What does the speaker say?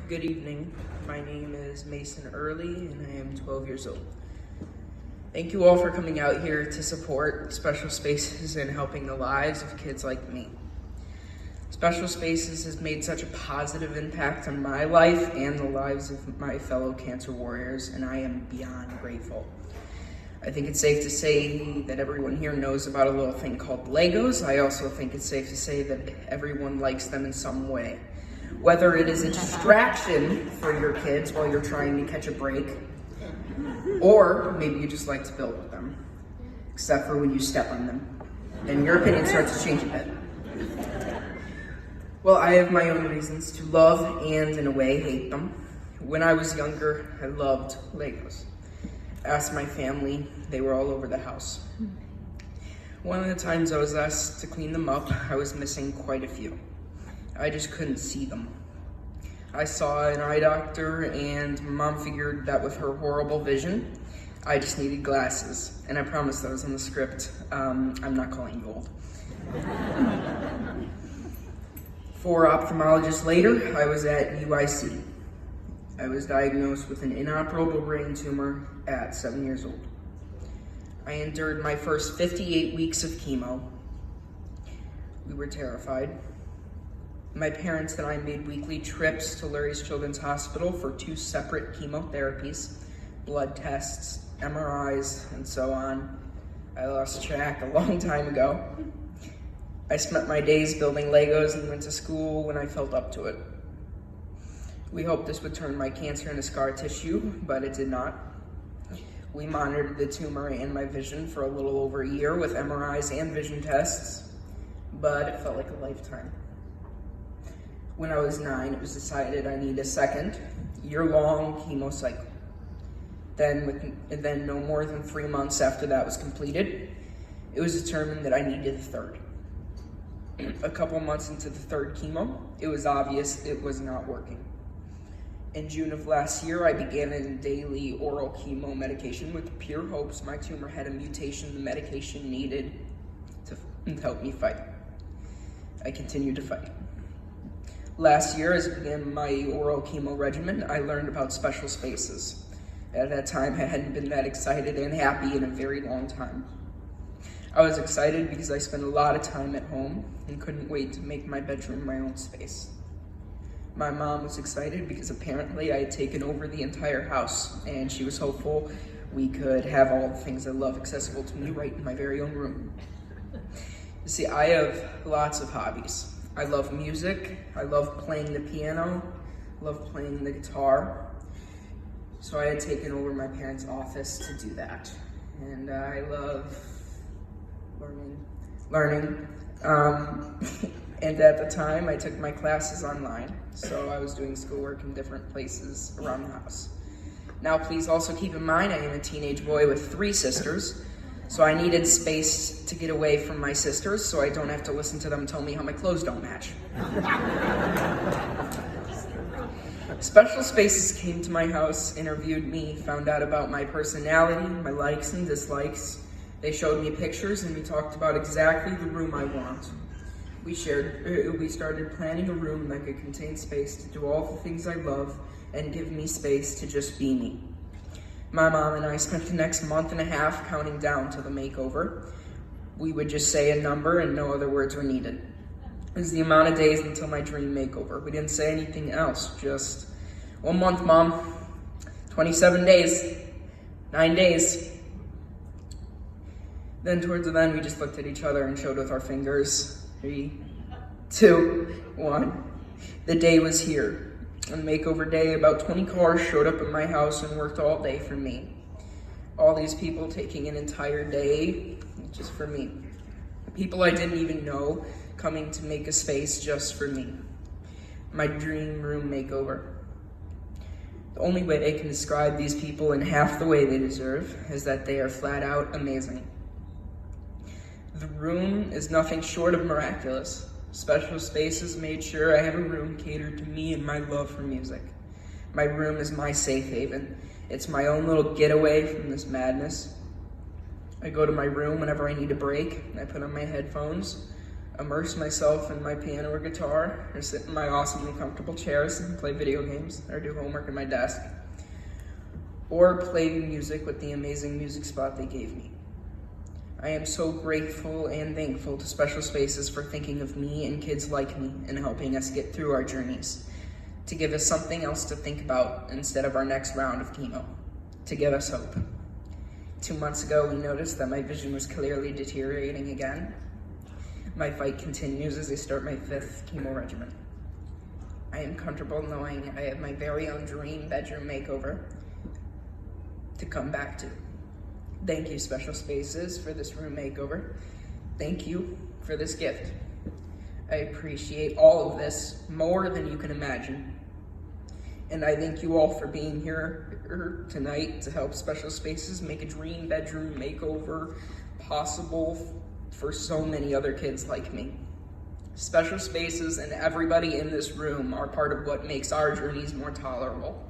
Good evening. My name is Mason Early and I am 12 years old. Thank you all for coming out here to support Special Spaces and helping the lives of kids like me. Special Spaces has made such a positive impact on my life and the lives of my fellow cancer warriors, and I am beyond grateful. I think it's safe to say that everyone here knows about a little thing called Legos. I also think it's safe to say that everyone likes them in some way. Whether it is a distraction for your kids while you're trying to catch a break, or maybe you just like to build with them, except for when you step on them, then your opinion starts to change a bit. Well, I have my own reasons to love and, in a way, hate them. When I was younger, I loved Legos. Asked my family, they were all over the house. One of the times I was asked to clean them up, I was missing quite a few. I just couldn't see them. I saw an eye doctor and Mom figured that with her horrible vision, I just needed glasses. And I promised that was in the script. I'm not calling you old. 4 ophthalmologists later, I was at UIC. I was diagnosed with an inoperable brain tumor at 7 years old. I endured my first 58 weeks of chemo. We were terrified. My parents and I made weekly trips to Lurie's Children's Hospital for 2 separate chemotherapies, blood tests, MRIs, and so on. I lost track a long time ago. I spent my days building Legos and went to school when I felt up to it. We hoped this would turn my cancer into scar tissue, but it did not. We monitored the tumor and my vision for a little over a year with MRIs and vision tests, but it felt like a lifetime. When I was 9, it was decided I need a second year-long chemo cycle. Then no more than 3 months after that was completed, it was determined that I needed a third. A couple months into the third chemo, it was obvious it was not working. In June of last year, I began a daily oral chemo medication with pure hopes my tumor had a mutation the medication needed to help me fight. I continued to fight. Last year, as I began my oral chemo regimen, I learned about Special Spaces. At that time, I hadn't been that excited and happy in a very long time. I was excited because I spent a lot of time at home and couldn't wait to make my bedroom my own space. My mom was excited because apparently I had taken over the entire house, and she was hopeful we could have all the things I love accessible to me right in my very own room. You see, I have lots of hobbies. I love music, I love playing the piano, I love playing the guitar. So I had taken over my parents' office to do that. And I love learning. And at the time, I took my classes online. So I was doing schoolwork in different places around the house. Now, please also keep in mind, I am a teenage boy with 3 sisters. So I needed space to get away from my sisters so I don't have to listen to them tell me how my clothes don't match. Special Spaces came to my house, interviewed me, found out about my personality, my likes and dislikes. They showed me pictures and we talked about exactly the room I want. We started planning a room that could contain space to do all the things I love and give me space to just be me. My mom and I spent the next month and a half counting down to the makeover. We would just say a number and no other words were needed. It was the amount of days until my dream makeover. We didn't say anything else, just 1 month, Mom, 27 days, 9 days. Then towards the end, we just looked at each other and showed with our fingers. 3, 2, 1. The day was here. On makeover day, about 20 cars showed up at my house and worked all day for me. All these people taking an entire day just for me. People I didn't even know coming to make a space just for me. My dream room makeover. The only way they can describe these people in half the way they deserve is that they are flat out amazing. The room is nothing short of miraculous. Special Spaces made sure I have a room catered to me and my love for music. My room is my safe haven. It's my own little getaway from this madness. I go to my room whenever I need a break. I put on my headphones. immerse myself in my piano or guitar, or sit in my awesome and comfortable chairs and play video games, or do homework at my desk, or play music with the amazing music spot they gave me. I am so grateful and thankful to Special Spaces for thinking of me and kids like me and helping us get through our journeys, to give us something else to think about instead of our next round of chemo, to give us hope. 2 months ago, we noticed that my vision was clearly deteriorating again. My fight continues as I start my 5th chemo regimen. I am comfortable knowing I have my very own dream bedroom makeover to come back to. Thank you, Special Spaces, for this room makeover. Thank you for this gift. I appreciate all of this more than you can imagine. And I thank you all for being here tonight to help Special Spaces make a dream bedroom makeover possible for so many other kids like me. Special Spaces and everybody in this room are part of what makes our journeys more tolerable.